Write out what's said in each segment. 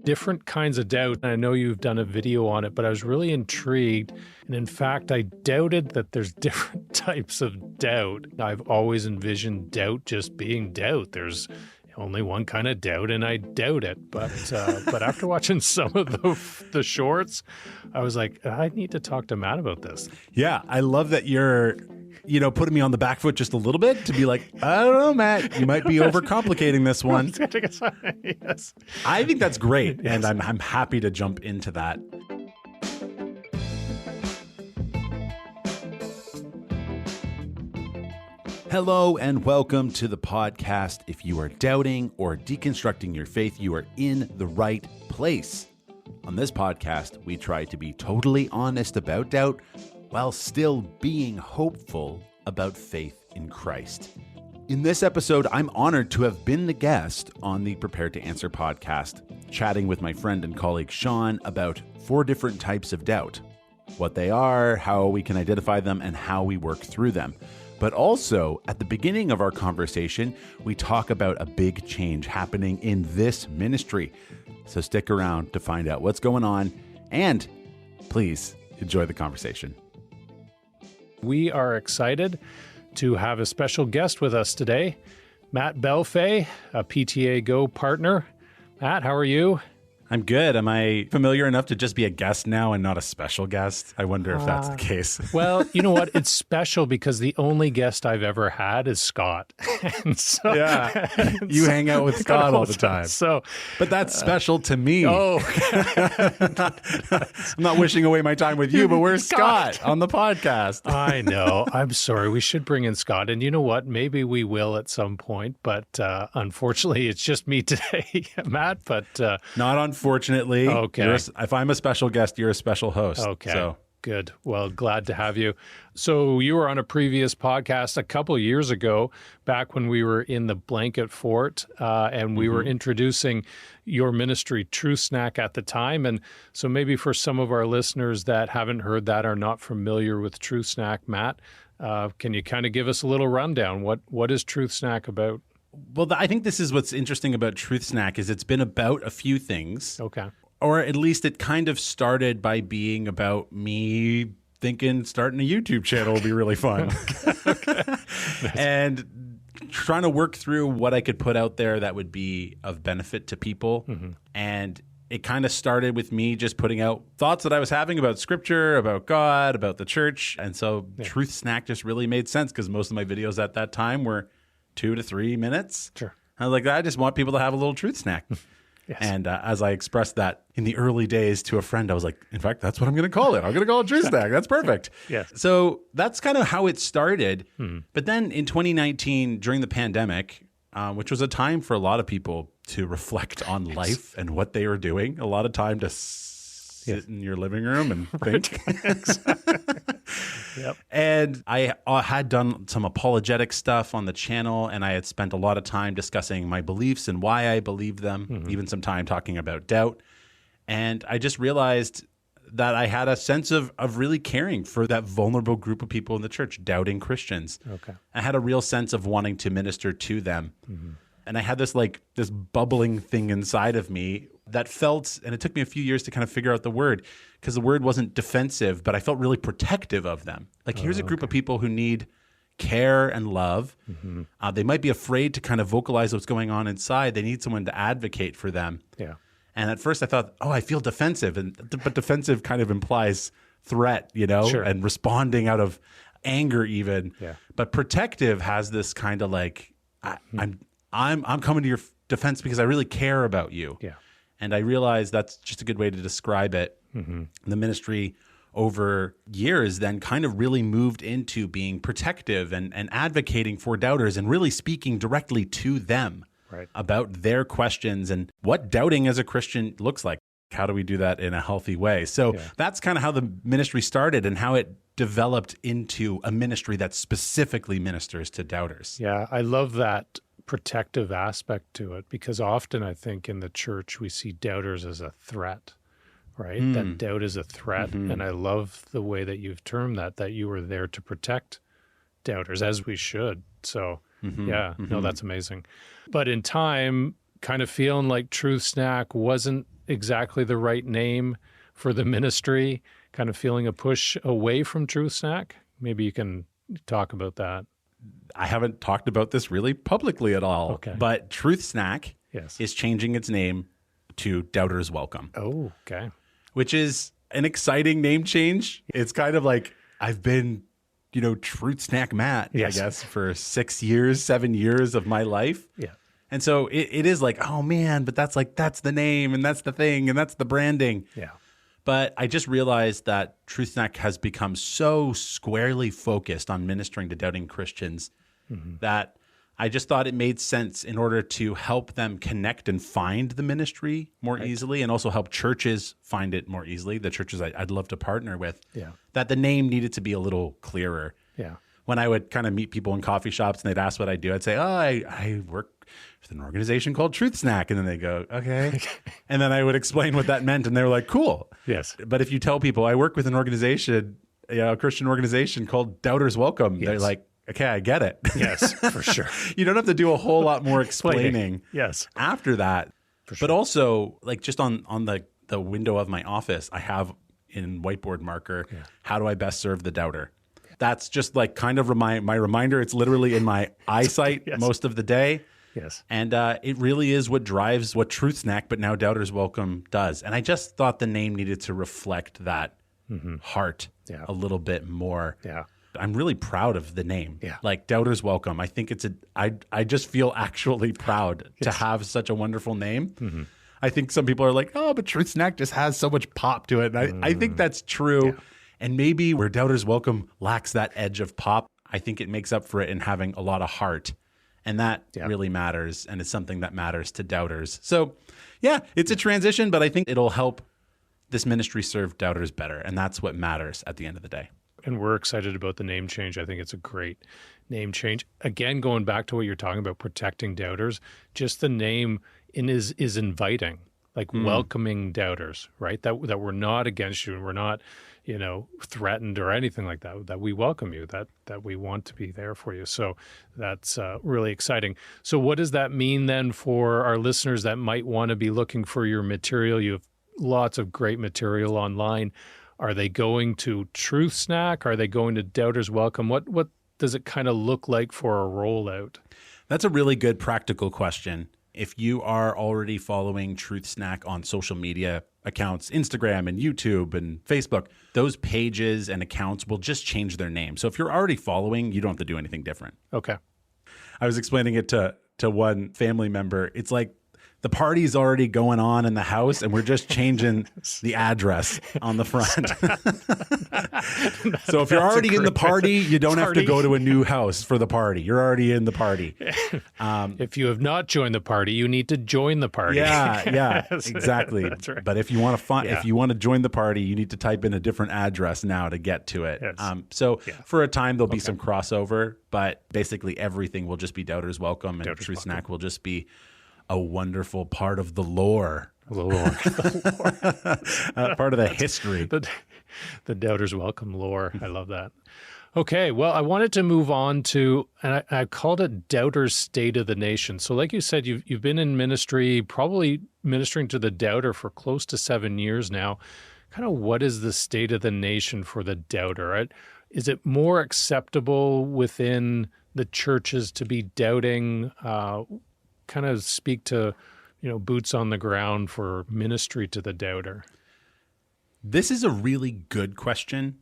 Different kinds of doubt. I know you've done a video on it, but I was really intrigued. And in fact, I doubted that there's different types of doubt. I've always envisioned doubt just being doubt. There's only one kind of doubt, and I doubt it. But after watching some of the shorts, I was like, I need to talk to Matt about this. Yeah, I love that you're putting me on the back foot just a little bit to be like, I don't know, Matt, you might be overcomplicating this one. Yes. I think that's great, yes. And I'm happy to jump into that. Hello and welcome to the podcast. If you are doubting or deconstructing your faith, you are in the right place. On this podcast, we try to be totally honest about doubt while still being hopeful about faith in Christ. In this episode, I'm honored to have been the guest on the Prepared to Answer podcast, chatting with my friend and colleague Shawn about 4 different types of doubt, what they are, how we can identify them, and how we work through them. But also, at the beginning of our conversation, we talk about a big change happening in this ministry. So stick around to find out what's going on, and please enjoy the conversation. We are excited to have a special guest with us today, Matt Belfay, a PTA Go partner. Matt, how are you? I'm good. Am I familiar enough to just be a guest now and not a special guest? I wonder if that's the case. Well, you know what? It's special because the only guest I've ever had is Scott. You hang out with Scott all the time. But that's special to me. Oh. I'm not wishing away my time with you, but where's Scott on the podcast? I know. I'm sorry. We should bring in Scott. And you know what? Maybe we will at some point. But unfortunately, it's just me today, Matt. But not unfortunately. Okay. If I'm a special guest, you're a special host. Okay. So. Good. Well, glad to have you. So you were on a previous podcast a couple of years ago, back when we were in the Blanket Fort, and we were introducing your ministry, Truth Snack, at the time. And so maybe for some of our listeners that haven't heard that, are not familiar with Truth Snack, Matt, can you kind of give us a little rundown? What is Truth Snack about? Well, I think this is what's interesting about Truth Snack is it's been about a few things. Okay. Or at least it kind of started by being about me thinking starting a YouTube channel would be really fun. Okay. And trying to work through what I could put out there that would be of benefit to people. Mm-hmm. And it kind of started with me just putting out thoughts that I was having about scripture, about God, about the church. And so Truth Snack just really made sense because most of my videos at that time were 2 to 3 minutes. Sure. I was like, I just want people to have a little truth snack. Yes. And as I expressed that in the early days to a friend, I was like, in fact, that's what I'm going to call it. I'm going to call it Truth Snack. That's perfect. Yes. So that's kind of how it started. But then in 2019, during the pandemic, which was a time for a lot of people to reflect on life and what they were doing, a lot of time to sit in your living room and think. Yep. And I had done some apologetic stuff on the channel, and I had spent a lot of time discussing my beliefs and why I believed them, even some time talking about doubt. And I just realized that I had a sense of really caring for that vulnerable group of people in the church, doubting Christians. Okay. I had a real sense of wanting to minister to them. And I had this bubbling thing inside of me that felt, and it took me a few years to kind of figure out the word, because the word wasn't defensive, but I felt really protective of them. Like, here's a group of people who need care and love. They might be afraid to kind of vocalize what's going on inside. They need someone to advocate for them. Yeah. And at first I thought, I feel defensive. But defensive kind of implies threat, Sure. and responding out of anger even. Yeah. But protective has this kind of like, I'm coming to your defense because I really care about you. Yeah. And I realized that's just a good way to describe it. The ministry over years then kind of really moved into being protective and advocating for doubters and really speaking directly to them about their questions and what doubting as a Christian looks like. How do we do that in a healthy way? So that's kind of how the ministry started and how it developed into a ministry that specifically ministers to doubters. Yeah, I love that protective aspect to it, because often I think in the church we see doubters as a threat, right? That doubt is a threat. And I love the way that you've termed that you were there to protect doubters, as we should. So no, that's amazing. But in time, kind of feeling like Truth Snack wasn't exactly the right name for the ministry, kind of feeling a push away from Truth Snack. Maybe you can talk about that. I haven't talked about this really publicly at all, but Truth Snack is changing its name to Doubters Welcome. Oh, okay. Which is an exciting name change. It's kind of like I've been, Truth Snack Matt, I guess, for 7 years of my life. Yeah. And so it is like, oh man, but that's the name and that's the thing and that's the branding. Yeah. But I just realized that Truth Snack has become so squarely focused on ministering to doubting Christians that I just thought it made sense in order to help them connect and find the ministry more easily, and also help churches find it more easily, the churches I'd love to partner with, that the name needed to be a little clearer. Yeah. When I would kind of meet people in coffee shops and they'd ask what I do, I'd say, I work with an organization called Truth Snack. And then they go, okay. And then I would explain what that meant. And they were like, cool. Yes. But if you tell people I work with an organization, a Christian organization called Doubters Welcome, they're like, okay, I get it. Yes, for sure. You don't have to do a whole lot more explaining after that. For sure. But also, like, just on the window of my office, I have in whiteboard marker, how do I best serve the doubter? That's just like kind of my reminder. It's literally in my eyesight most of the day. Yes. And it really is what drives what Truth Snack, but now Doubters Welcome does. And I just thought the name needed to reflect that heart a little bit more. Yeah. I'm really proud of the name. Yeah. Like Doubters Welcome. I think I just feel actually proud to have such a wonderful name. I think some people are like, oh, but Truth Snack just has so much pop to it. And I think that's true. Yeah. And maybe where Doubters Welcome lacks that edge of pop, I think it makes up for it in having a lot of heart. And that really matters, and it's something that matters to doubters. So, it's a transition, but I think it'll help this ministry serve doubters better, and that's what matters at the end of the day. And we're excited about the name change. I think it's a great name change. Again, going back to what you're talking about, protecting doubters, just the name is inviting, like welcoming doubters, right? That we're not against you and we're not, threatened or anything like that, that we welcome you, that we want to be there for you. So that's really exciting. So what does that mean then for our listeners that might want to be looking for your material? You have lots of great material online. Are they going to Truth Snack? Are they going to Doubters Welcome? What does it kind of look like for a rollout? That's a really good practical question. If you are already following Truth Snack on social media accounts, Instagram and YouTube and Facebook, those pages and accounts will just change their name. So if you're already following, you don't have to do anything different. Okay. I was explaining it to one family member. It's like the party's already going on in the house and we're just changing the address on the front. So if you're already in the party, you don't have to go to a new house for the party. You're already in the party. If you have not joined the party, you need to join the party. Yeah, exactly. That's right. But if you want to if you want to join the party, you need to type in a different address now to get to it. Yes. For a time, there'll be some crossover, but basically everything will just be Doubters Welcome, and Truth Snack will just be a wonderful part of the lore. Part of the history. The Doubters Welcome lore. I love that. Okay, well, I wanted to move on to, and I called it Doubters State of the Nation. So like you said, you've been in ministry, probably ministering to the doubter for close to 7 years now. Kind of what is the state of the nation for the doubter? Right? Is it more acceptable within the churches to be doubting? Kind of speak to, boots on the ground for ministry to the doubter. This is a really good question.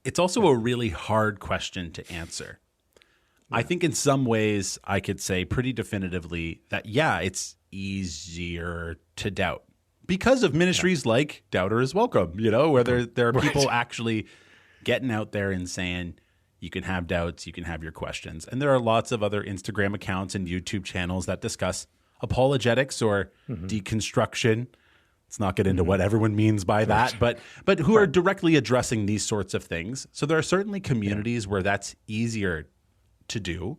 It's also a really hard question to answer. Yeah. I think in some ways I could say pretty definitively that, it's easier to doubt because of ministries like Doubters Welcome, where there are people actually getting out there and saying, you can have doubts, you can have your questions. And there are lots of other Instagram accounts and YouTube channels that discuss apologetics or deconstruction. Let's not get into what everyone means by that, but who are directly addressing these sorts of things. So there are certainly communities where that's easier to do.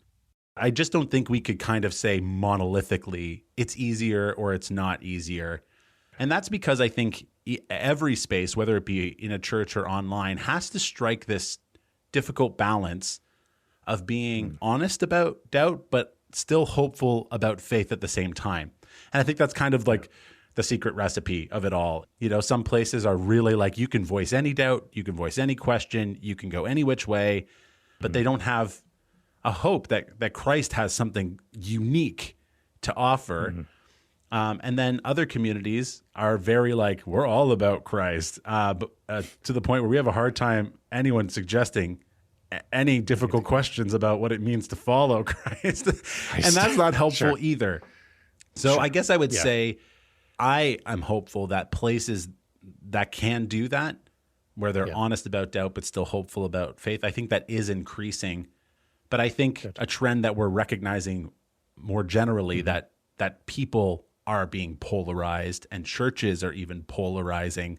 I just don't think we could kind of say monolithically it's easier or it's not easier. And that's because I think every space, whether it be in a church or online, has to strike this difficult balance of being honest about doubt, but still hopeful about faith at the same time. And I think that's kind of like the secret recipe of it all. You know, some places are really like, you can voice any doubt, you can voice any question, you can go any which way, but they don't have a hope that Christ has something unique to offer. And then other communities are very like, we're all about Christ, but to the point where we have a hard time anyone suggesting any difficult questions about what it means to follow Christ. And that's not helpful either. So I guess I would say I am hopeful that places that can do that, where they're honest about doubt but still hopeful about faith, I think that is increasing. But I think a trend that we're recognizing more generally that people are being polarized and churches are even polarizing.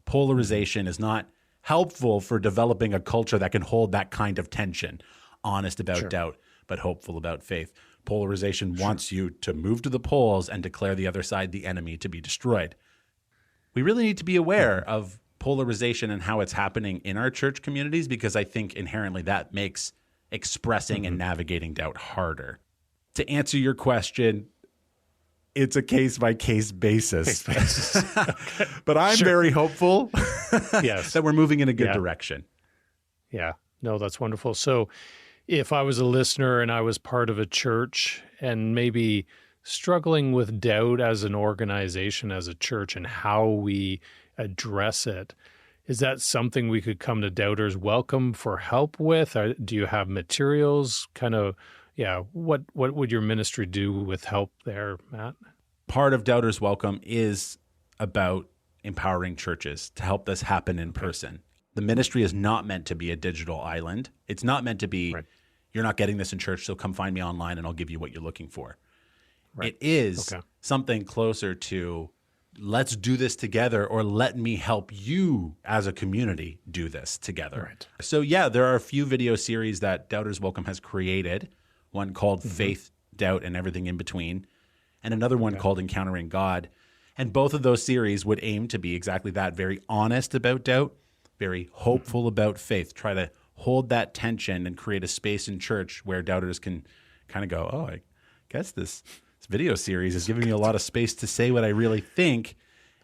Polarization is not helpful for developing a culture that can hold that kind of tension, honest about doubt, but hopeful about faith. Polarization wants you to move to the poles and declare the other side the enemy to be destroyed. We really need to be aware of polarization and how it's happening in our church communities, because I think inherently that makes expressing and navigating doubt harder. To answer your question, it's a case-by-case basis. Okay. But I'm very hopeful that we're moving in a good direction. Yeah. No, that's wonderful. So if I was a listener and I was part of a church and maybe struggling with doubt as an organization, as a church, and how we address it, is that something we could come to Doubters Welcome for help with? Or do you have materials? What would your ministry do with help there, Matt? Part of Doubters Welcome is about empowering churches to help this happen in person. The ministry is not meant to be a digital island. It's not meant to be, you're not getting this in church, so come find me online and I'll give you what you're looking for. It is something closer to, let's do this together, or let me help you as a community do this together. So there are a few video series that Doubters Welcome has created, one called Faith, Doubt, and Everything in Between, and another one called Encountering God. And both of those series would aim to be exactly that, very honest about doubt, very hopeful about faith, try to hold that tension and create a space in church where doubters can kind of go, oh, I guess this video series is giving me a lot of space to say what I really think,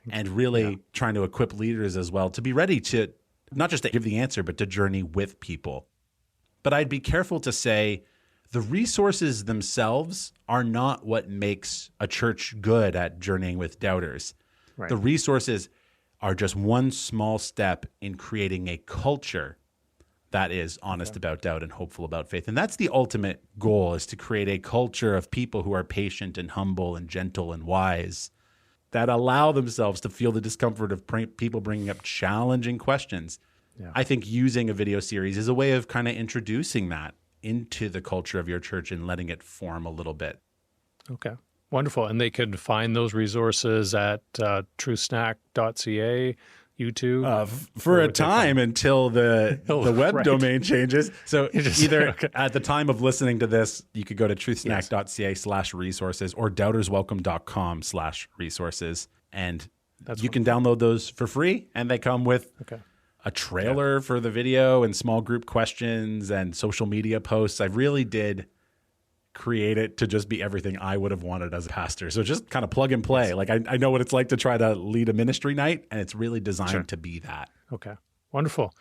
and really trying to equip leaders as well to be ready to not just to give the answer, but to journey with people. But I'd be careful to say the resources themselves are not what makes a church good at journeying with doubters. The resources are just one small step in creating a culture that is honest about doubt and hopeful about faith. And that's the ultimate goal, is to create a culture of people who are patient and humble and gentle and wise, that allow themselves to feel the discomfort of people bringing up challenging questions. I think using a video series is a way of kind of introducing that into the culture of your church and letting it form a little bit. Okay. Wonderful. And they could find those resources at truthsnack.ca, YouTube? For a time until the web domain changes. So either at the time of listening to this, you could go to truthsnack.ca/resources or doubterswelcome.com/resources. And you can download those for free. And they come with a trailer for the video and small group questions and social media posts. I really did create it to just be everything I would have wanted as a pastor. So just kind of plug and play. Like I know what it's like to try to lead a ministry night, and it's really designed to be that. Okay. Wonderful.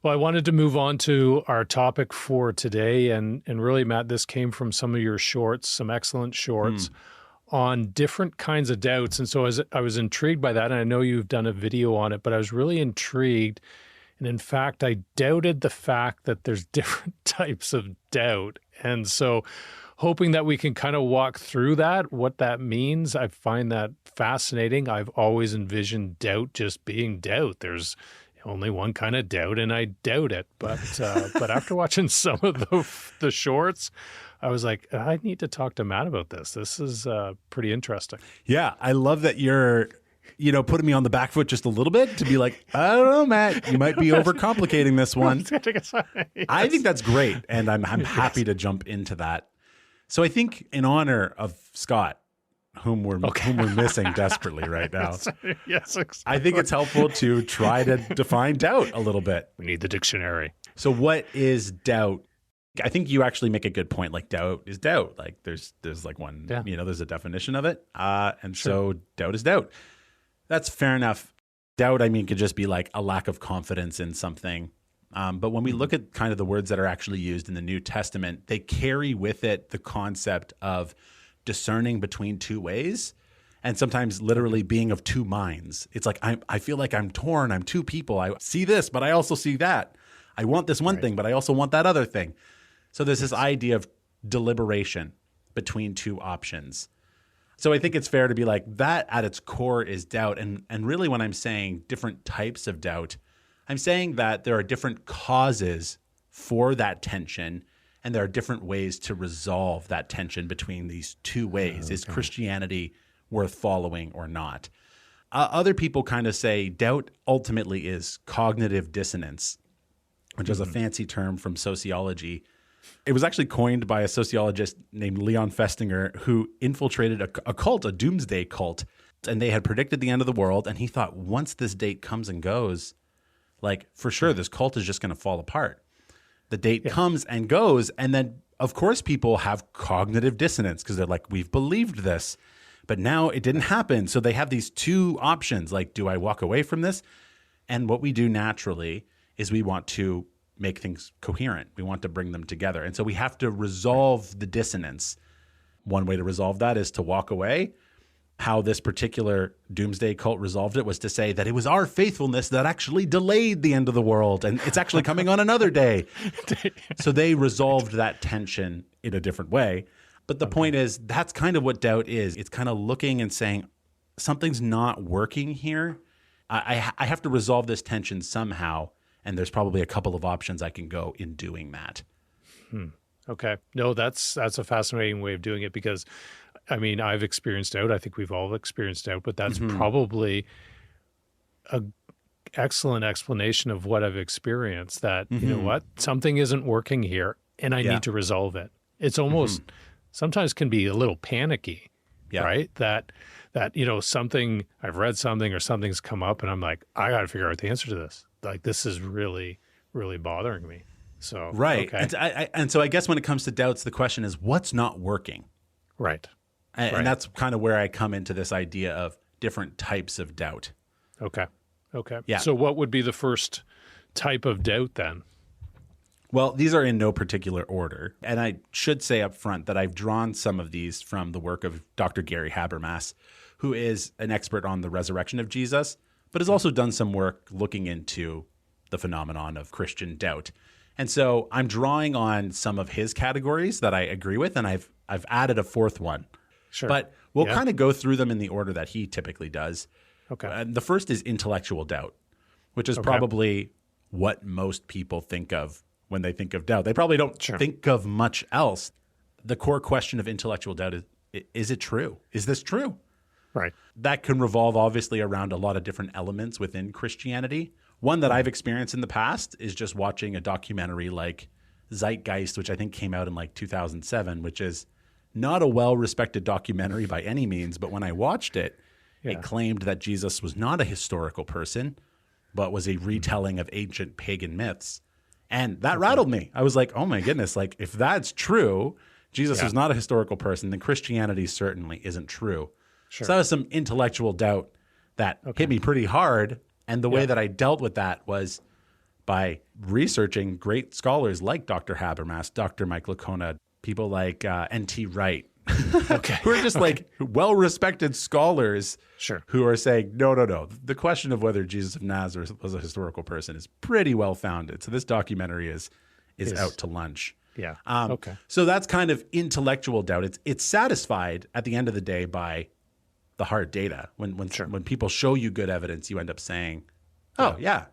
Well, I wanted to move on to our topic for today. And really, Matt, this came from some of your shorts, some excellent shorts on different kinds of doubts. And so I was intrigued by that. And I know you've done a video on it, but I was really intrigued. And in fact, I doubted the fact that there's different types of doubt. And so hoping that we can kind of walk through that, what that means. I find that fascinating. I've always envisioned doubt just being doubt. There's only one kind of doubt, and I doubt it. But after watching some of the shorts, I was like, I need to talk to Matt about this. This is pretty interesting. Yeah, I love that you're putting me on the back foot just a little bit to be like, I don't know, Matt, you might be overcomplicating this one. I think that's great, and I'm happy to jump into that. So I think in honor of Scott, whom we're missing desperately right now, yes, exactly. I think it's helpful to try to define doubt a little bit. We need the dictionary. So what is doubt I think you actually make a good point. Like doubt is doubt. Like there's like one, there's a definition of it. And so doubt is doubt. That's fair enough. Doubt, I mean, could just be like a lack of confidence in something. But when we look at kind of the words that are actually used in the New Testament, they carry with it the concept of discerning between two ways, and sometimes literally being of two minds. It's like, I feel like I'm torn. I'm two people. I see this, but I also see that. I want this one thing, but I also want that other thing. So there's this idea of deliberation between two options. So I think it's fair to be like, that at its core is doubt. And really when I'm saying different types of doubt, I'm saying that there are different causes for that tension, and there are different ways to resolve that tension between these two ways. Is Christianity worth following or not? Other people kind of say doubt ultimately is cognitive dissonance, which is a fancy term from sociology. It was actually coined by a sociologist named Leon Festinger, who infiltrated a cult, a doomsday cult, and they had predicted the end of the world. And he thought, once this date comes and goes, like for sure, this cult is just going to fall apart. The date comes and goes, and then of course people have cognitive dissonance because they're like, we've believed this, but now it didn't happen. So they have these two options, like, do I walk away from this? And what we do naturally is we want to make things coherent. We want to bring them together. And so we have to resolve the dissonance. One way to resolve that is to walk away. How this particular doomsday cult resolved it was to say that it was our faithfulness that actually delayed the end of the world, and it's actually coming on another day. So they resolved that tension in a different way. But the point is, that's kind of what doubt is. It's kind of looking and saying, something's not working here. I have to resolve this tension somehow. And there's probably a couple of options I can go in doing that. Okay. No, that's a fascinating way of doing it, because, I mean, I've experienced doubt. I think we've all experienced doubt, but that's probably an excellent explanation of what I've experienced, that, you know what, something isn't working here and I need to resolve it. It's almost sometimes can be a little panicky, right? That, something, I've read something or something's come up and I'm like, I got to figure out the answer to this. Like, this is really, really bothering me. So, right. Okay. And so I guess when it comes to doubts, the question is, what's not working? Right. And that's kind of where I come into this idea of different types of doubt. Okay. Yeah. So what would be the first type of doubt then? Well, these are in no particular order. And I should say up front that I've drawn some of these from the work of Dr. Gary Habermas, who is an expert on the resurrection of Jesus, but has also done some work looking into the phenomenon of Christian doubt. And so I'm drawing on some of his categories that I agree with, and I've added a fourth one. Sure. But we'll kind of go through them in the order that he typically does. Okay. The first is intellectual doubt, which is probably what most people think of when they think of doubt. They probably don't think of much else. The core question of intellectual doubt is it true? Is this true? Right. That can revolve obviously around a lot of different elements within Christianity. One that I've experienced in the past is just watching a documentary like Zeitgeist, which I think came out in like 2007, which is not a well-respected documentary by any means. But when I watched it, it claimed that Jesus was not a historical person, but was a retelling of ancient pagan myths. And that rattled me. I was like, oh my goodness, like if that's true, Jesus is not a historical person, then Christianity certainly isn't true. Sure. So that was some intellectual doubt that hit me pretty hard. And the way that I dealt with that was by researching great scholars like Dr. Habermas, Dr. Mike Licona, people like N.T. Wright, who are just like well-respected scholars who are saying, no. The question of whether Jesus of Nazareth was a historical person is pretty well-founded. So this documentary is out to lunch. Yeah. So that's kind of intellectual doubt. It's satisfied at the end of the day by the hard data. When people show you good evidence, you end up saying, oh, yeah.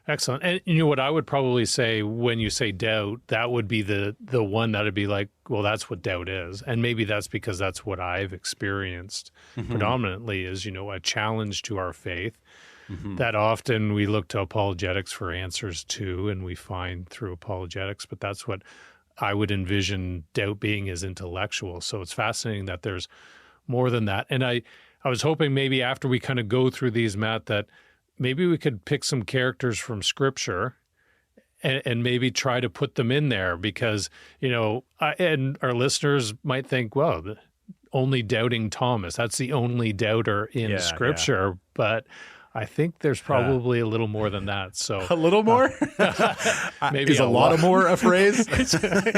Excellent. And you know what I would probably say when you say doubt, that would be the one that would be like, well, that's what doubt is. And maybe that's because that's what I've experienced predominantly is, a challenge to our faith that often we look to apologetics for answers to, and we find through apologetics, but that's what I would envision doubt being, is intellectual. So it's fascinating that there's more than that. And I was hoping maybe after we kind of go through these, Matt, that maybe we could pick some characters from Scripture and maybe try to put them in there because, and our listeners might think, well, only doubting Thomas, that's the only doubter in Scripture. But I think there's probably a little more than that. So a little more? Maybe is a lot of more a phrase? Exactly.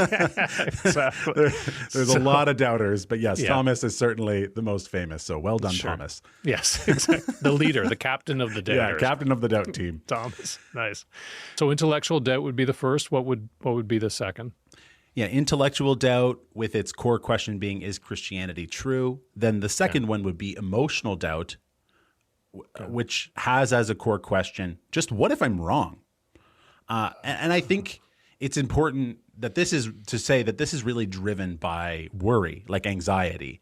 There's a lot of doubters, but yes, Thomas is certainly the most famous. So well done, Thomas. Yes, exactly. The leader, the captain of the doubters. Yeah, captain of the doubt team. Thomas. Nice. So intellectual doubt would be the first. What would be the second? Yeah, intellectual doubt with its core question being, is Christianity true? Then the second one would be emotional doubt, which has as a core question, just what if I'm wrong? And I think it's important that this is really driven by worry, like anxiety.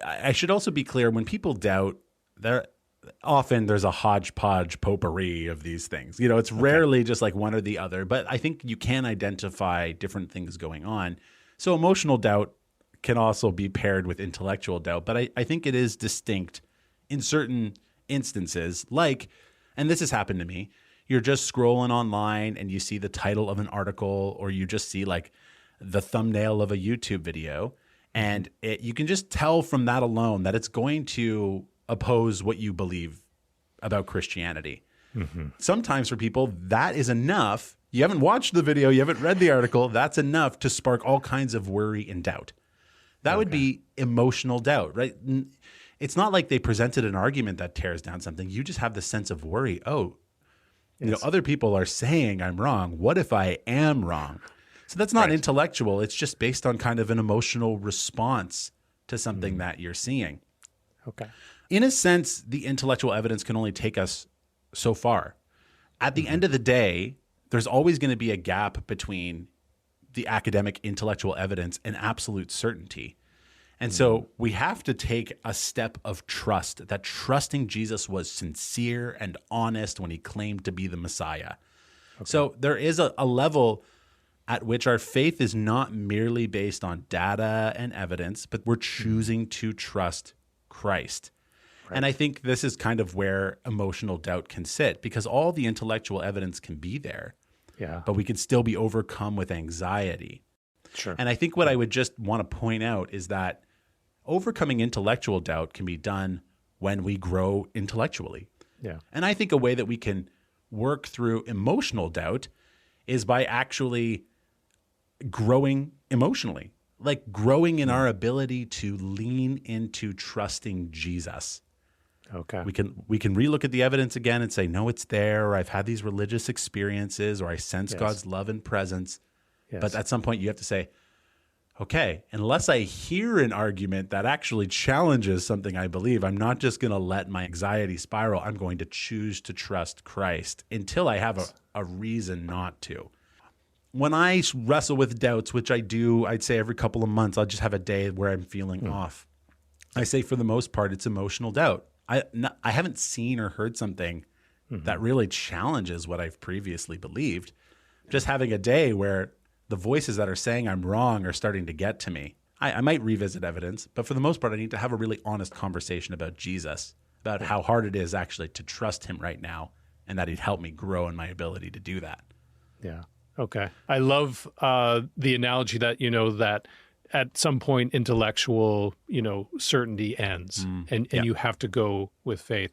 I should also be clear, when people doubt, there's a hodgepodge potpourri of these things. It's rarely just like one or the other, but I think you can identify different things going on. So emotional doubt can also be paired with intellectual doubt, but I think it is distinct in certain instances, and this has happened to me, you're just scrolling online and you see the title of an article, or you just see like the thumbnail of a YouTube video, and you can just tell from that alone that it's going to oppose what you believe about Christianity. Mm-hmm. Sometimes for people, that is enough. You haven't watched the video, you haven't read the article, that's enough to spark all kinds of worry and doubt. That would be emotional doubt, right? It's not like they presented an argument that tears down something. You just have the sense of worry. Oh, other people are saying I'm wrong. What if I am wrong? So that's not intellectual. It's just based on kind of an emotional response to something that you're seeing. Okay. In a sense, the intellectual evidence can only take us so far. At the end of the day, there's always going to be a gap between the academic intellectual evidence and absolute certainty. And so we have to take a step of trust, that trusting Jesus was sincere and honest when he claimed to be the Messiah. Okay. So there is a level at which our faith is not merely based on data and evidence, but we're choosing to trust Christ. Right. And I think this is kind of where emotional doubt can sit, because all the intellectual evidence can be there, but we can still be overcome with anxiety. Sure. And I think what I would just want to point out is that overcoming intellectual doubt can be done when we grow intellectually. Yeah. And I think a way that we can work through emotional doubt is by actually growing emotionally, like growing in our ability to lean into trusting Jesus. Okay. We can relook at the evidence again and say, no, it's there, or I've had these religious experiences, or I sense God's love and presence. Yes. But at some point you have to say, okay, unless I hear an argument that actually challenges something I believe, I'm not just going to let my anxiety spiral. I'm going to choose to trust Christ until I have a reason not to. When I wrestle with doubts, which I do, I'd say every couple of months, I'll just have a day where I'm feeling off. I say for the most part, it's emotional doubt. I haven't seen or heard something that really challenges what I've previously believed. Just having a day where the voices that are saying I'm wrong are starting to get to me. I might revisit evidence, but for the most part, I need to have a really honest conversation about Jesus, about how hard it is actually to trust him right now, and that he'd help me grow in my ability to do that. Yeah. Okay. I love the analogy that, that at some point intellectual, certainty ends and you have to go with faith.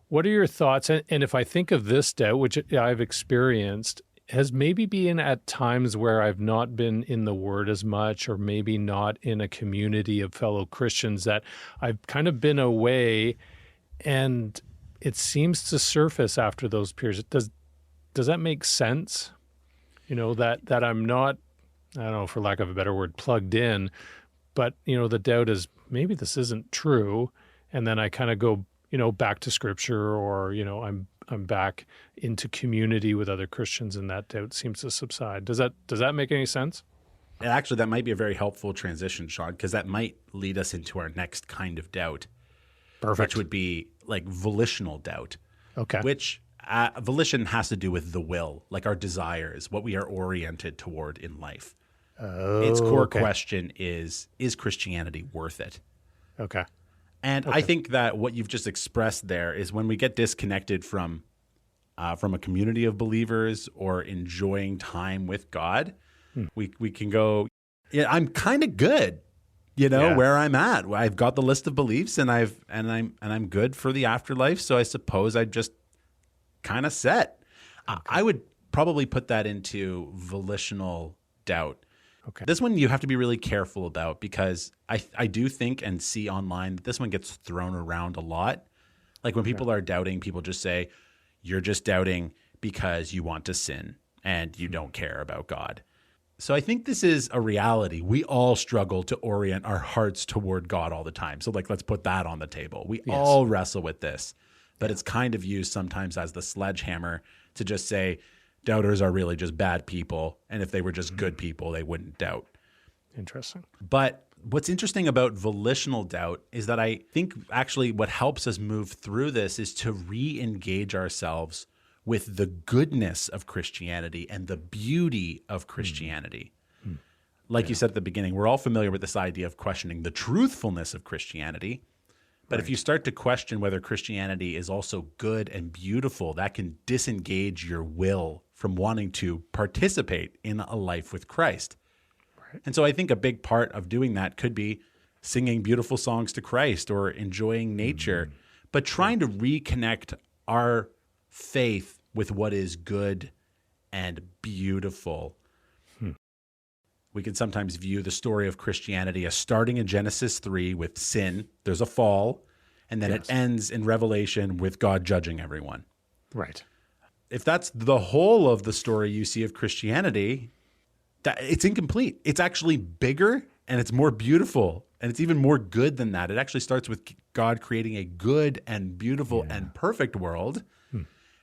What are your thoughts? And if I think of this doubt, which I've experienced, has maybe been at times where I've not been in the Word as much, or maybe not in a community of fellow Christians, that I've kind of been away, and it seems to surface after those periods. Does that make sense? That I'm not, I don't know, for lack of a better word, plugged in, but the doubt is maybe this isn't true, and then I kind of go back to Scripture, or I'm back into community with other Christians, and that doubt seems to subside. Does that make any sense? And actually, that might be a very helpful transition, Shawn, because that might lead us into our next kind of doubt. Perfect. Which would be like volitional doubt. Okay. Which volition has to do with the will, like our desires, what we are oriented toward in life. Its core question is Christianity worth it? Okay. And I think that what you've just expressed there is when we get disconnected from from a community of believers or enjoying time with God, we can go, yeah, I'm kind of good, where I'm at. I've got the list of beliefs and I'm good for the afterlife. So I suppose I'm just kind of set. Okay. I would probably put that into volitional doubt. Okay. This one you have to be really careful about because I do think and see online that this one gets thrown around a lot. Like when people are doubting, people just say, you're just doubting because you want to sin and you don't care about God. So I think this is a reality. We all struggle to orient our hearts toward God all the time. So let's put that on the table. We all wrestle with this, but it's kind of used sometimes as the sledgehammer to just say, doubters are really just bad people, and if they were just good people, they wouldn't doubt. Interesting. But what's interesting about volitional doubt is that I think actually what helps us move through this is to re-engage ourselves with the goodness of Christianity and the beauty of Christianity. Like you said at the beginning, we're all familiar with this idea of questioning the truthfulness of Christianity. But if you start to question whether Christianity is also good and beautiful, that can disengage your will from wanting to participate in a life with Christ. Right. And so I think a big part of doing that could be singing beautiful songs to Christ or enjoying nature, but trying to reconnect our faith with what is good and beautiful. We can sometimes view the story of Christianity as starting in Genesis 3 with sin. There's a fall, and then it ends in Revelation with God judging everyone. Right. If that's the whole of the story you see of Christianity, it's incomplete. It's actually bigger, and it's more beautiful, and it's even more good than that. It actually starts with God creating a good and beautiful and perfect world.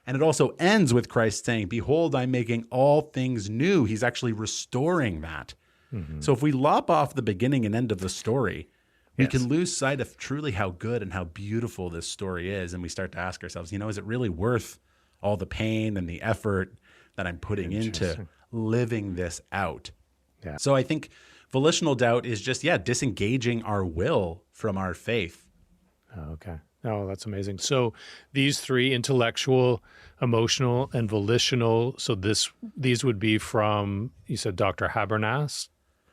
And it also ends with Christ saying, behold, I'm making all things new. He's actually restoring that. So if we lop off the beginning and end of the story, we can lose sight of truly how good and how beautiful this story is. And we start to ask ourselves, is it really worth all the pain and the effort that I'm putting into living this out? Yeah. So I think volitional doubt is just, disengaging our will from our faith. Okay. Oh, that's amazing. So these three, intellectual, emotional, and volitional, so these would be from, you said Dr. Habermas?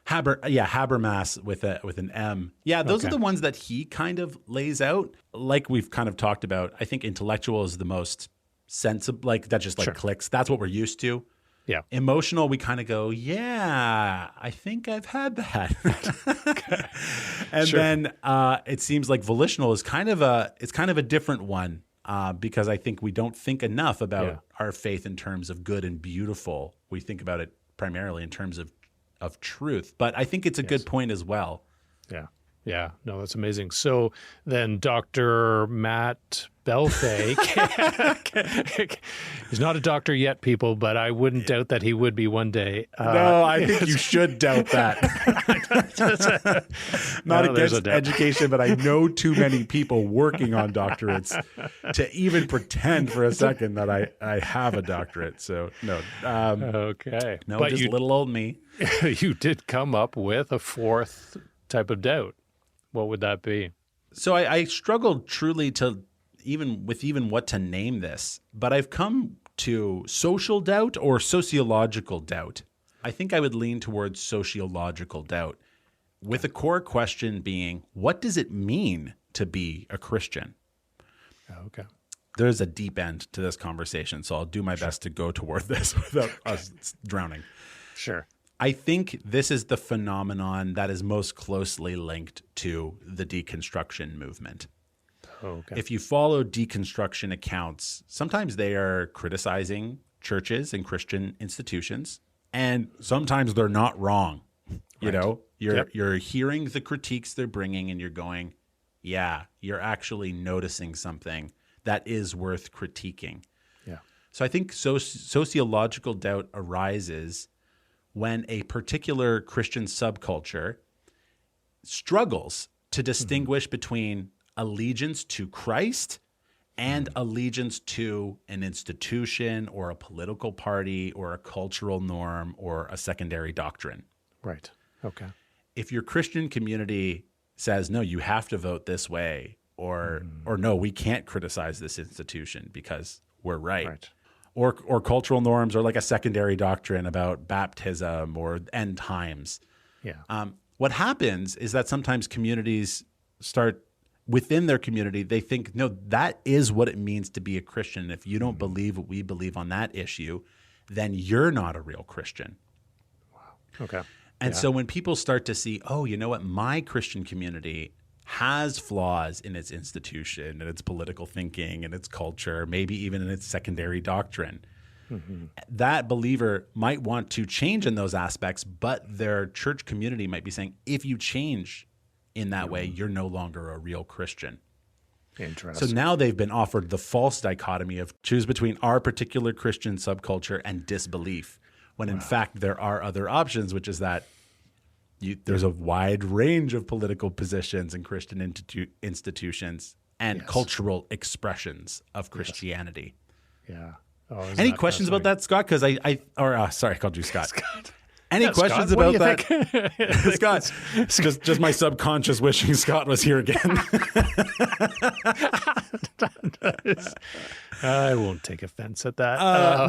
Habermas with an M. Yeah, those are the ones that he kind of lays out. Like we've kind of talked about, I think intellectual is the most sensible, that just clicks. That's what we're used to. Yeah. Emotional, we kind of go, I think I've had that. And then it seems like volitional is kind of a different one because I think we don't think enough about our faith in terms of good and beautiful. We think about it primarily in terms of truth. But I think it's a good point as well. Yeah. Yeah. No, that's amazing. So then Dr. Matt Belfay, he's not a doctor yet, people, but I wouldn't doubt that he would be one day. No, I think you should doubt that. Not against education, but I know too many people working on doctorates to even pretend for a second that I have a doctorate. So no. Okay. No, but just little old me. You did come up with a fourth type of doubt. What would that be? So I struggled truly to even what to name this, but I've come to social doubt or sociological doubt. I think I would lean towards sociological doubt, with a core question being, what does it mean to be a Christian? Okay. There's a deep end to this conversation, so I'll do my best to go toward this without us drowning. Sure. I think this is the phenomenon that is most closely linked to the deconstruction movement. Okay. If you follow deconstruction accounts, sometimes they are criticizing churches and Christian institutions, and sometimes they're not wrong. You're hearing the critiques they're bringing, and you're going, you're actually noticing something that is worth critiquing. Yeah. So I think sociological doubt arises when a particular Christian subculture struggles to distinguish between allegiance to Christ and allegiance to an institution or a political party or a cultural norm or a secondary doctrine. Right. Okay. If your Christian community says, no, you have to vote this way, or no, we can't criticize this institution because we're right. or cultural norms, or like a secondary doctrine about baptism or end times. Yeah. What happens is that sometimes communities start within their community, they think, no, that is what it means to be a Christian. If you don't believe what we believe on that issue, then you're not a real Christian. Okay. And so when people start to see, oh, you know what, my Christian community has flaws in its institution and its political thinking and its culture, maybe even in its secondary doctrine, that believer might want to change in those aspects, but their church community might be saying, if you change in that way, you're no longer a real Christian. Interesting. So now they've been offered the false dichotomy of choose between our particular Christian subculture and disbelief, when in fact there are other options, which is that there's a wide range of political positions in Christian institutions and cultural expressions of Christianity. Yeah. Any questions about that, Scott? Because sorry, I called you Scott. Any questions Scott, about that? Scott, just my subconscious wishing Scott was here again. I won't take offense at that.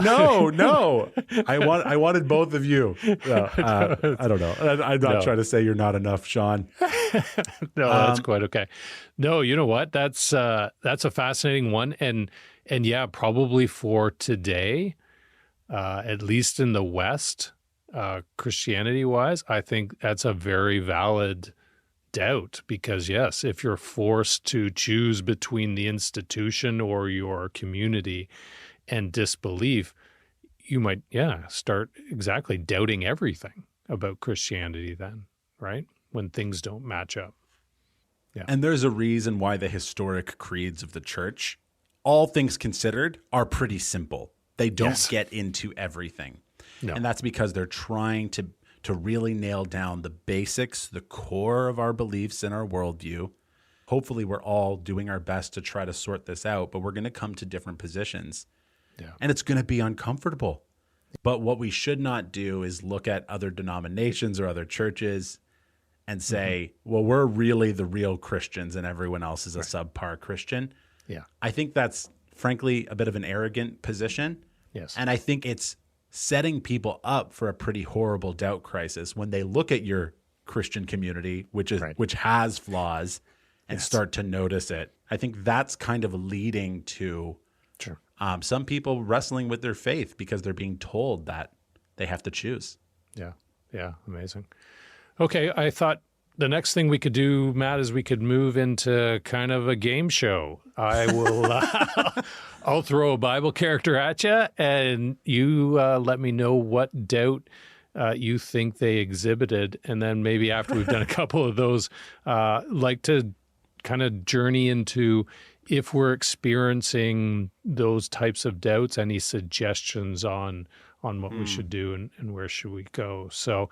No. I wanted both of you. I don't know. I'm not trying to say you're not enough, Shawn. No, that's quite okay. No, you know what? That's a fascinating one, and yeah, probably for today, at least in the West. Christianity-wise, I think that's a very valid doubt, because yes, if you're forced to choose between the institution or your community and disbelief, you might, start exactly doubting everything about Christianity then, right? When things don't match up. Yeah. And there's a reason why the historic creeds of the church, all things considered, are pretty simple. They don't get into everything. No. And that's because they're trying to really nail down the basics, the core of our beliefs and our worldview. Hopefully we're all doing our best to try to sort this out, but we're going to come to different positions. Yeah. And it's going to be uncomfortable. But what we should not do is look at other denominations or other churches and say, well, we're really the real Christians and everyone else is a subpar Christian. Yeah. I think that's, frankly, a bit of an arrogant position. Yes. And I think it's setting people up for a pretty horrible doubt crisis when they look at your Christian community, which has flaws, and start to notice it. I think that's kind of leading to some people wrestling with their faith because they're being told that they have to choose. Yeah. Yeah. Amazing. Okay. I thought the next thing we could do, Matt, is we could move into kind of a game show. I will, I'll throw a Bible character at you, and you let me know what doubt you think they exhibited. And then maybe after we've done a couple of those, like to kind of journey into if we're experiencing those types of doubts, any suggestions on what we should do and where should we go. So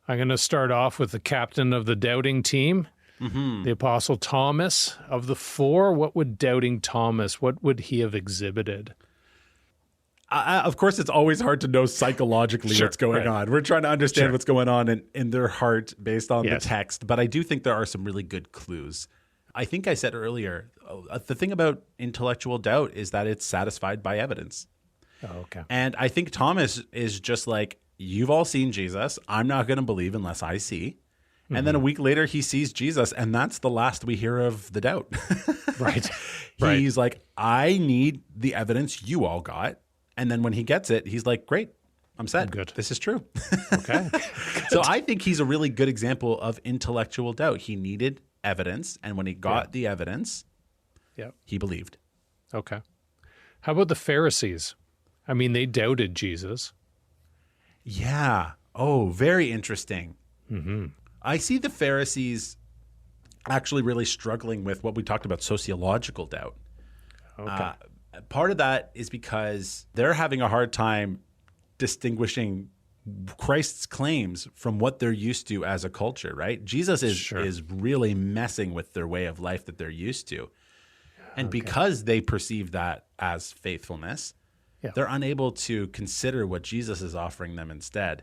I'm going to start off with the captain of the doubting team, the Apostle Thomas. Of the four, what would doubting Thomas, what would he have exhibited? Of course, it's always hard to know psychologically what's going on. We're trying to understand what's going on in their heart based on the text. But I do think there are some really good clues. I think I said earlier, the thing about intellectual doubt is that it's satisfied by evidence. Oh, okay. And I think Thomas is just like, you've all seen Jesus. I'm not going to believe unless I see. And then a week later, he sees Jesus, and that's the last we hear of the doubt. Right. He's like, I need the evidence you all got. And then when he gets it, he's like, great, I'm set. Good. This is true. Okay. So I think he's a really good example of intellectual doubt. He needed evidence, and when he got the evidence, he believed. Okay. How about the Pharisees? I mean, they doubted Jesus. Yeah. Oh, very interesting. I see the Pharisees actually really struggling with what we talked about, sociological doubt. Okay. Part of that is because they're having a hard time distinguishing Christ's claims from what they're used to as a culture, right? Jesus is really messing with their way of life that they're used to. And because they perceive that as faithfulness, they're unable to consider what Jesus is offering them instead.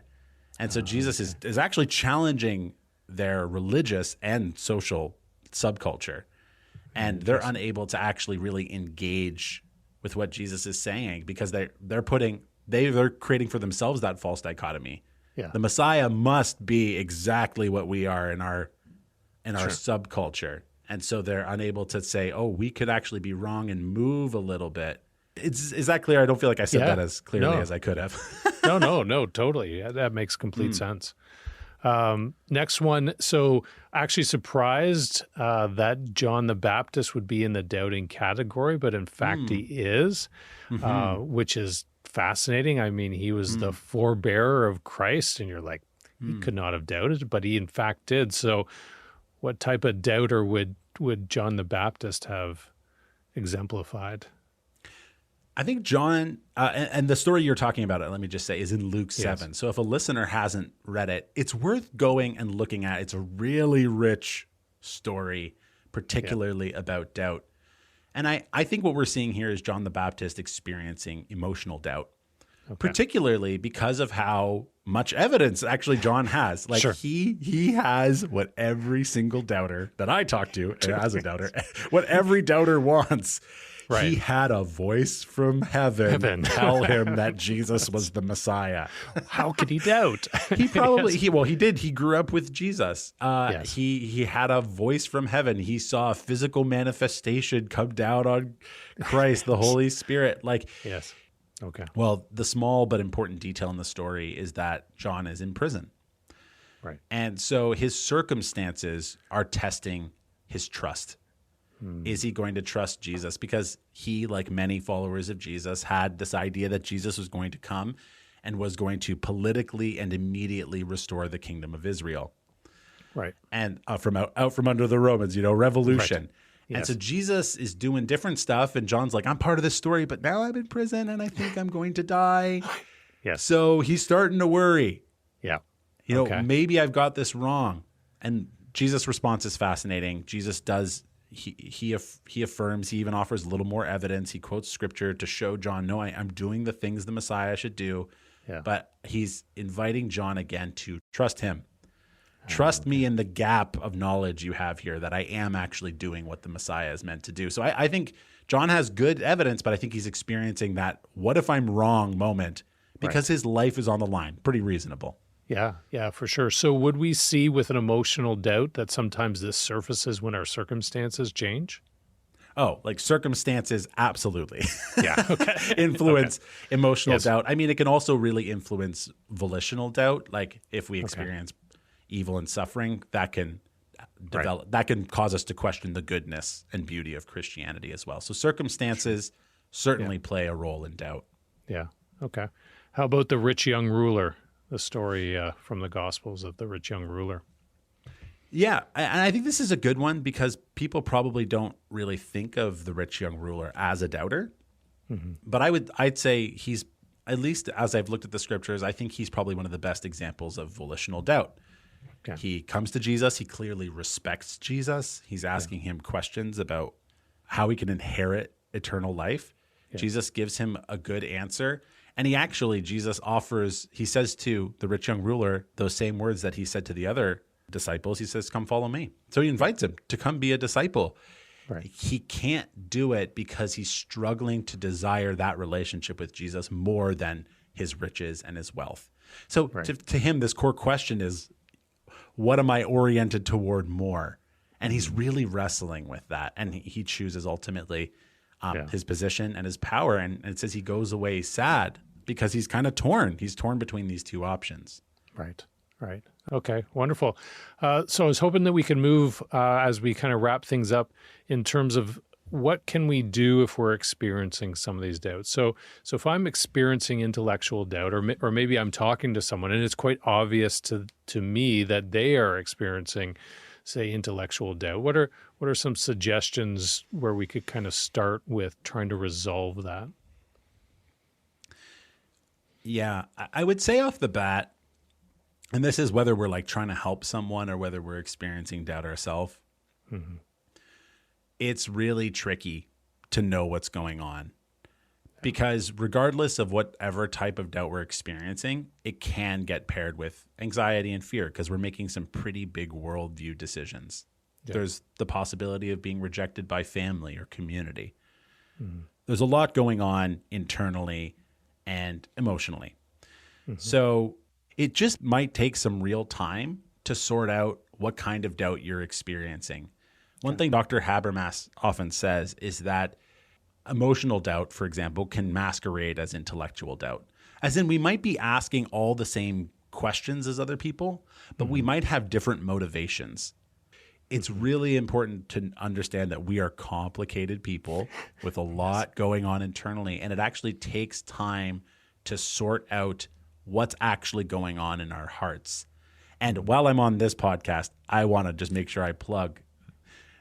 And so Jesus is actually challenging their religious and social subculture. And they're unable to actually really engage with what Jesus is saying, because they're creating for themselves that false dichotomy. Yeah. The Messiah must be exactly what we are in our subculture. And so they're unable to say, oh, we could actually be wrong and move a little bit. Is that clear? I don't feel like I said that as clearly as I could have. No, totally. Yeah, that makes complete sense. Next one. So actually surprised that John the Baptist would be in the doubting category, but in fact he is, which is fascinating. I mean, he was the forebearer of Christ, and you're like, he could not have doubted, but he in fact did. So what type of doubter would John the Baptist have exemplified? I think John, and the story you're talking about, let me just say, is in Luke 7. Yes. So if a listener hasn't read it, it's worth going and looking at. It's a really rich story, particularly about doubt. And I think what we're seeing here is John the Baptist experiencing emotional doubt, particularly because of how much evidence actually John has. Like he has what every single doubter that I talk to as a doubter, what every doubter wants. Right. He had a voice from heaven tell him that Jesus was the Messiah. How could he doubt? He probably, he did. He grew up with Jesus. He had a voice from heaven. He saw a physical manifestation come down on Christ, the Holy Spirit. Yes. Okay. Well, the small but important detail in the story is that John is in prison. Right. And so his circumstances are testing his trust. Is he going to trust Jesus? Because he, like many followers of Jesus, had this idea that Jesus was going to come and was going to politically and immediately restore the kingdom of Israel. Right. And out from under the Romans, revolution. Right. Yes. And so Jesus is doing different stuff, and John's like, I'm part of this story, but now I'm in prison and I think I'm going to die. Yes. So he's starting to worry. Yeah. Maybe I've got this wrong. And Jesus' response is fascinating. Jesus does... He affirms, he even offers a little more evidence. He quotes scripture to show John, no, I'm doing the things the Messiah should do. Yeah. But he's inviting John again to trust him. Trust me in the gap of knowledge you have here that I am actually doing what the Messiah is meant to do. So I think John has good evidence, but I think he's experiencing that what if I'm wrong moment because his life is on the line. Pretty reasonable. Yeah, for sure. So would we see with an emotional doubt that sometimes this surfaces when our circumstances change? Oh, like circumstances, absolutely. Yeah. Okay. Influence emotional doubt. I mean, it can also really influence volitional doubt. Like if we experience evil and suffering, that can develop, that can cause us to question the goodness and beauty of Christianity as well. So circumstances certainly play a role in doubt. Yeah. Okay. How about the rich young ruler? The story from the Gospels of the rich young ruler. Yeah, and I think this is a good one because people probably don't really think of the rich young ruler as a doubter. Mm-hmm. But I'd say he's, at least as I've looked at the scriptures, I think he's probably one of the best examples of volitional doubt. Okay. He comes to Jesus. He clearly respects Jesus. He's asking him questions about how he can inherit eternal life. Yeah. Jesus gives him a good answer. And Jesus offers, he says to the rich young ruler those same words that he said to the other disciples. He says, come follow me. So he invites him to come be a disciple. Right. He can't do it because he's struggling to desire that relationship with Jesus more than his riches and his wealth. So to him, this core question is, what am I oriented toward more? And he's really wrestling with that. And he chooses ultimately his position and his power. And it says he goes away sad because he's kind of torn. He's torn between these two options. Right. Okay, wonderful. So I was hoping that we can move as we kind of wrap things up in terms of what can we do if we're experiencing some of these doubts. So if I'm experiencing intellectual doubt, or maybe I'm talking to someone and it's quite obvious to me that they are experiencing, say, intellectual doubt, what are some suggestions where we could kind of start with trying to resolve that? Yeah, I would say off the bat, and this is whether we're like trying to help someone or whether we're experiencing doubt ourselves, it's really tricky to know what's going on. Because regardless of whatever type of doubt we're experiencing, it can get paired with anxiety and fear because we're making some pretty big worldview decisions. Yeah. There's the possibility of being rejected by family or community. there's a lot going on internally and emotionally. So it just might take some real time to sort out what kind of doubt you're experiencing. One thing Dr. Habermas often says is that emotional doubt, for example, can masquerade as intellectual doubt. As in, we might be asking all the same questions as other people, but we might have different motivations. It's really important to understand that we are complicated people with a lot going on internally, and it actually takes time to sort out what's actually going on in our hearts. And while I'm on this podcast, I want to just make sure I plug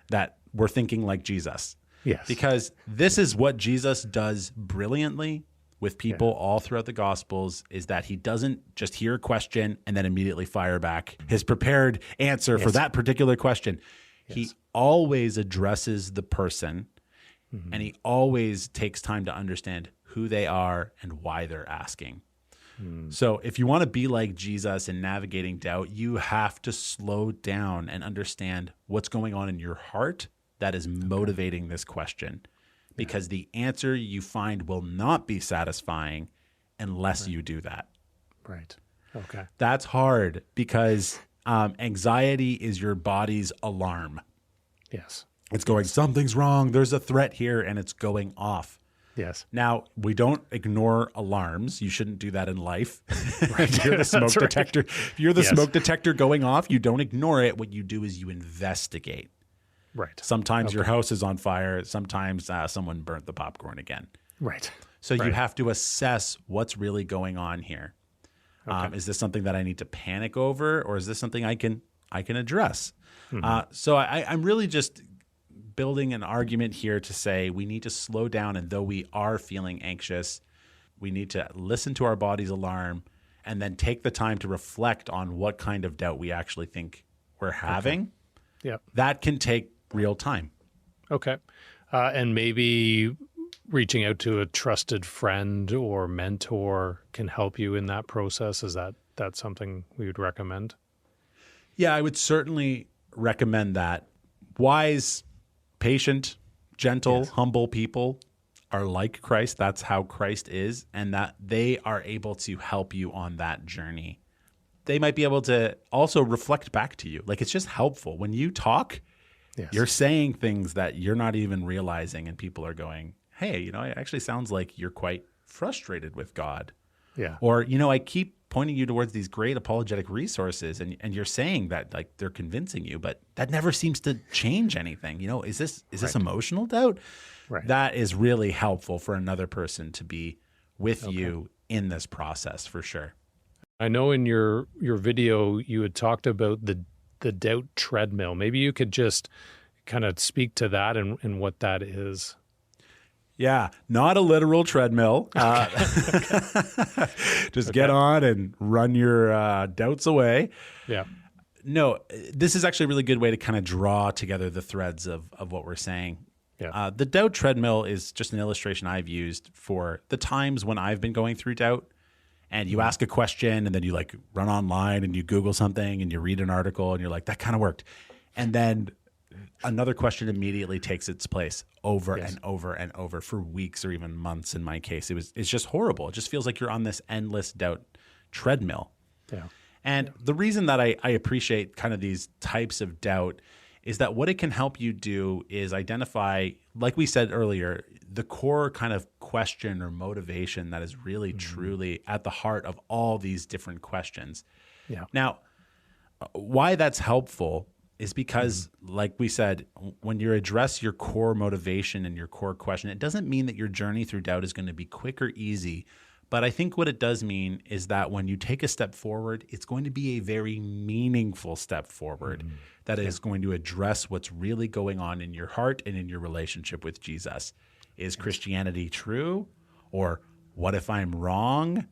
that we're thinking like Jesus. Yes. Because this is what Jesus does brilliantly with people all throughout the Gospels, is that he doesn't just hear a question and then immediately fire back his prepared answer for that particular question. He always addresses the person, and he always takes time to understand who they are and why they're asking. So if you want to be like Jesus in navigating doubt, you have to slow down and understand what's going on in your heart that is motivating this question, because the answer you find will not be satisfying unless you do that. Right. Okay. That's hard because anxiety is your body's alarm. Yes. It's going, something's wrong. There's a threat here, and it's going off. Yes. Now, we don't ignore alarms. You shouldn't do that in life. If you're the smoke detector, if you're the smoke detector going off, you don't ignore it. What you do is you investigate. Right. Sometimes your house is on fire. Sometimes someone burnt the popcorn again. Right. So you have to assess what's really going on here. Is this something that I need to panic over, or is this something I can address? So I'm really just building an argument here to say we need to slow down, and though we are feeling anxious, we need to listen to our body's alarm and then take the time to reflect on what kind of doubt we actually think we're having. Yeah. That can take real time. Okay. And maybe reaching out to a trusted friend or mentor can help you in that process. Is that something we would recommend? Yeah, I would certainly recommend that. Wise, patient, gentle, humble people are like Christ. That's how Christ is, and that they are able to help you on that journey. They might be able to also reflect back to you. Like, it's just helpful. When you talk, you're saying things that you're not even realizing, and people are going, hey, it actually sounds like you're quite frustrated with God. Yeah. Or, I keep pointing you towards these great apologetic resources, and you're saying that like they're convincing you, but that never seems to change anything. Is this emotional doubt? Right. That is really helpful for another person to be with you in this process, for sure. I know in your video you had talked about the doubt treadmill. Maybe you could just kind of speak to that and what that is. Yeah, not a literal treadmill. Just get on and run your doubts away. Yeah. No, this is actually a really good way to kind of draw together the threads of what we're saying. Yeah. The doubt treadmill is just an illustration I've used for the times when I've been going through doubt. And you ask a question, and then you like run online and you Google something and you read an article and you're like, that kind of worked. And then another question immediately takes its place over and over and over for weeks or even months. In my case, it's just horrible. It just feels like you're on this endless doubt treadmill. Yeah. And the reason that I appreciate kind of these types of doubt is that what it can help you do is identify, like we said earlier, the core kind of question or motivation that is really truly at the heart of all these different questions. Yeah. Now, why that's helpful is because, like we said, when you address your core motivation and your core question, it doesn't mean that your journey through doubt is going to be quick or easy. But I think what it does mean is that when you take a step forward, it's going to be a very meaningful step forward that is going to address what's really going on in your heart and in your relationship with Jesus. Is Christianity true? Or what if I'm wrong?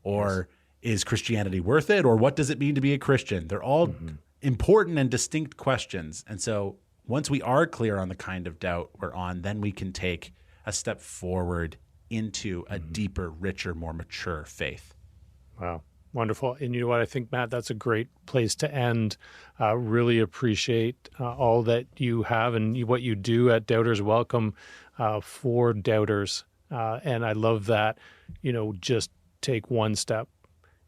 Or is Christianity worth it? Or what does it mean to be a Christian? They're all important and distinct questions. And so once we are clear on the kind of doubt we're on, then we can take a step forward into a deeper, richer, more mature faith. Wow. Wonderful. And you know what? I think, Matt, that's a great place to end. Really appreciate all that you have and what you do at Doubters Welcome for doubters. And I love that, just take one step,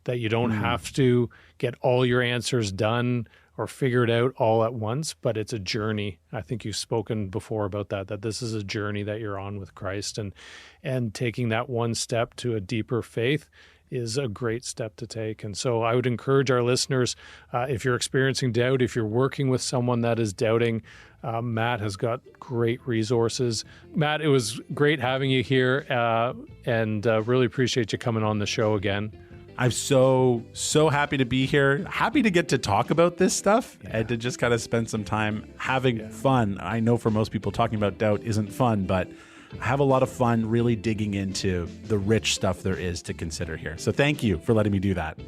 that you don't have to get all your answers done or figured out all at once, but it's a journey. I think you've spoken before about that this is a journey that you're on with Christ, and taking that one step to a deeper faith is a great step to take. And so I would encourage our listeners, if you're experiencing doubt, if you're working with someone that is doubting, Matt has got great resources. Matt, it was great having you here, and really appreciate you coming on the show again. I'm so happy to be here. Happy to get to talk about this stuff and to just kind of spend some time having fun. I know for most people talking about doubt isn't fun, but I have a lot of fun really digging into the rich stuff there is to consider here. So thank you for letting me do that.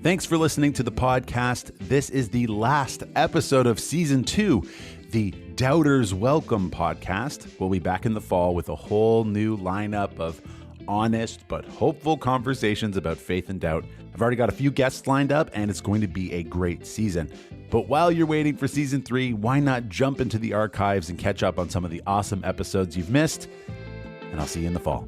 Thanks for listening to the podcast. This is the last episode of season 2, the Doubters Welcome podcast. We'll be back in the fall with a whole new lineup of honest but hopeful conversations about faith and doubt. I've already got a few guests lined up, and it's going to be a great season. But while you're waiting for season 3, why not jump into the archives and catch up on some of the awesome episodes you've missed? And I'll see you in the fall.